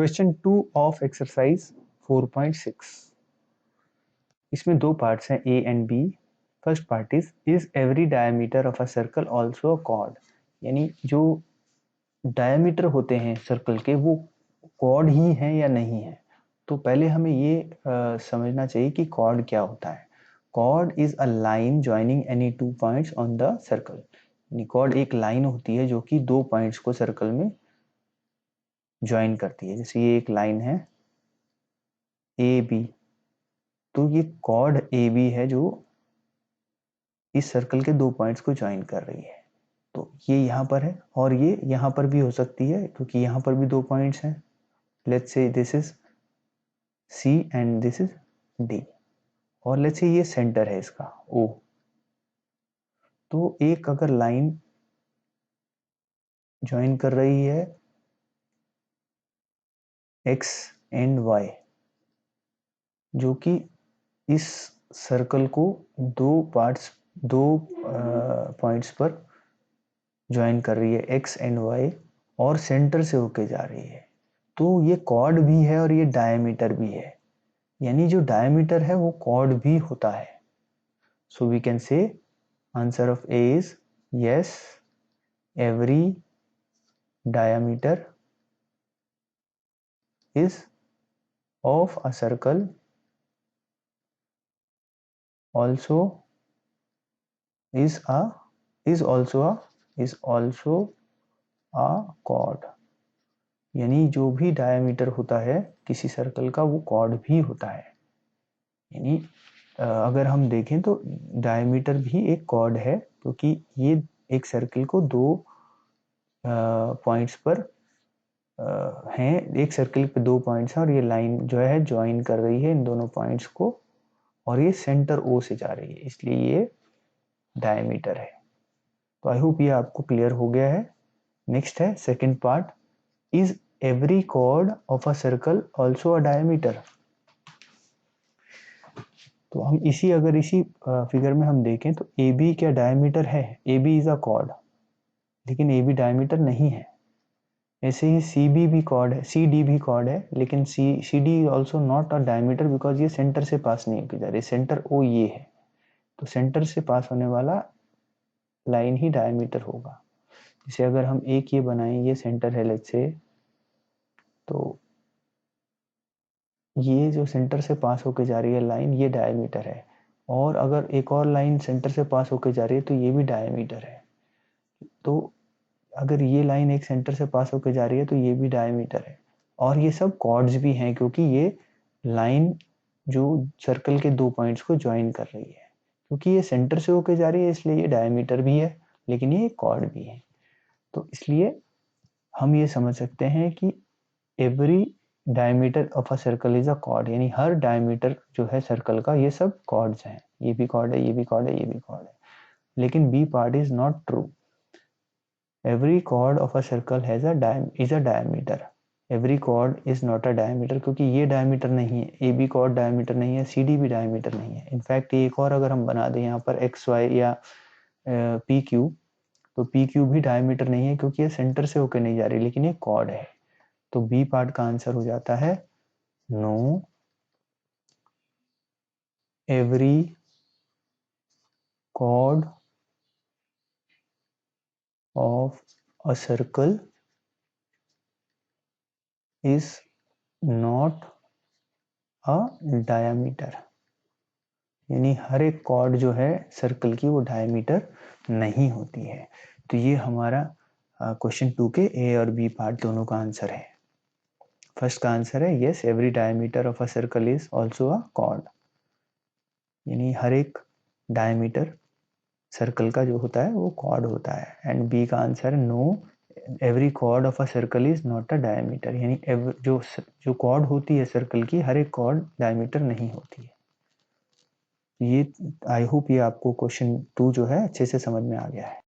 Question 2 of exercise 4.6। इसमें दो parts हैं A and B. First part is every diameter of a circle also a chord, यानी जो diameter होते हैं सर्कल के वो कॉर्ड ही हैं या नहीं है। तो पहले हमें ये समझना चाहिए कि कॉर्ड क्या होता है। Chord is a line joining any two points on the circle, यानी कॉर्ड एक लाइन होती है जो कि दो पॉइंट्स को सर्कल में ज्वाइन करती है। जैसे ये एक लाइन है ए बी, तो ये कॉर्ड ए बी है जो इस सर्कल के दो पॉइंट्स को ज्वाइन कर रही है। तो ये यहाँ पर है और ये यहाँ पर भी हो सकती है क्योंकि यहाँ पर भी दो पॉइंट्स हैं। Let's say this is C and this is D, और लेट्स से ये सेंटर है इसका ओ। तो एक अगर लाइन ज्वाइन कर रही है एक्स एंड वाई, जो कि इस सर्कल को दो पॉइंट्स पर ज्वाइन कर रही है एक्स एंड वाई, और सेंटर से होके जा रही है, तो ये कॉर्ड भी है और ये डायमीटर भी है। यानी जो डायमीटर है वो कॉर्ड भी होता है। So we can say answer of A is yes, every diameter is of a circle also is also a chord, यानी जो भी डायमीटर होता है किसी सर्कल का वो कॉर्ड भी होता है। यानी अगर हम देखें तो डायमीटर भी एक कॉर्ड है, क्योंकि ये एक सर्कल को दो पॉइंट्स पर हैं, एक सर्कल पे दो पॉइंट्स हैं और ये लाइन जो है ज्वाइन कर रही है इन दोनों पॉइंट्स को, और ये सेंटर ओ से जा रही है, इसलिए ये डायमीटर है। तो आई होप ये आपको क्लियर हो गया है। नेक्स्ट है second part, is every chord of a circle also a diameter. तो हम अगर इसी फिगर में हम देखें तो ए बी क्या डायमीटर है? A B is a chord, लेकिन ए बी डायमीटर नहीं है। ऐसे ही सी बी भी कॉर्ड है, सी डी भी कॉर्ड है, लेकिन C D also not a diameter because ये सेंटर से पास नहीं होकर जा रही। सेंटर ओ ये है, तो सेंटर से पास होने वाला लाइन ही डायमीटर होगा। जैसे अगर हम एक ये बनाएं, ये सेंटर है लेट्स से, तो ये जो सेंटर से पास होके जा रही है लाइन ये डायमीटर है, और अगर एक और लाइन सेंटर से पास होके जा रही है तो ये भी डायमीटर है। तो अगर ये लाइन एक सेंटर से पास होके जा रही है तो ये भी डायमीटर है, और ये सब कॉर्ड्स भी हैं क्योंकि ये लाइन जो सर्कल के दो पॉइंट्स को ज्वाइन कर रही है, क्योंकि ये सेंटर से होके जा रही है इसलिए ये डायमीटर भी है, लेकिन ये कॉर्ड भी है। तो इसलिए हम ये समझ सकते हैं कि every diameter of a circle is a chord, यानी हर डायमीटर जो है सर्कल का ये सब कॉर्ड्स हैं। ये भी कॉर्ड है, ये भी कॉर्ड है, ये भी कॉर्ड है। लेकिन B part is not true. Every chord of a circle has is a diameter, every chord is not a diameter, क्योंकि ये डायमीटर नहीं है, ए बी कॉर्ड डायमीटर नहीं है, सी डी भी डायमीटर नहीं है। इनफैक्ट एक और अगर हम बना दें यहाँ पर एक्स वाई या पी क्यू, तो पी क्यू भी डायमीटर नहीं है क्योंकि ये सेंटर से होकर नहीं जा रही, लेकिन ये कॉर्ड है। तो बी पार्ट का आंसर हो जाता है no, every chord of a circle is not a diameter, यानी हर एक कॉर्ड जो है सर्कल की वो डायमीटर नहीं होती है। तो ये हमारा क्वेश्चन 2 के ए और बी पार्ट दोनों का आंसर है। फर्स्ट का आंसर है yes, every diameter of a circle is also a chord, यानी हर एक डायमीटर सर्कल का जो होता है वो कॉर्ड होता है। एंड बी का आंसर है no, every chord of a circle is not a diameter, यानी जो कॉर्ड होती है सर्कल की हर एक कॉर्ड डायमीटर नहीं होती है। ये आई होप ये आपको क्वेश्चन 2 जो है अच्छे से समझ में आ गया है।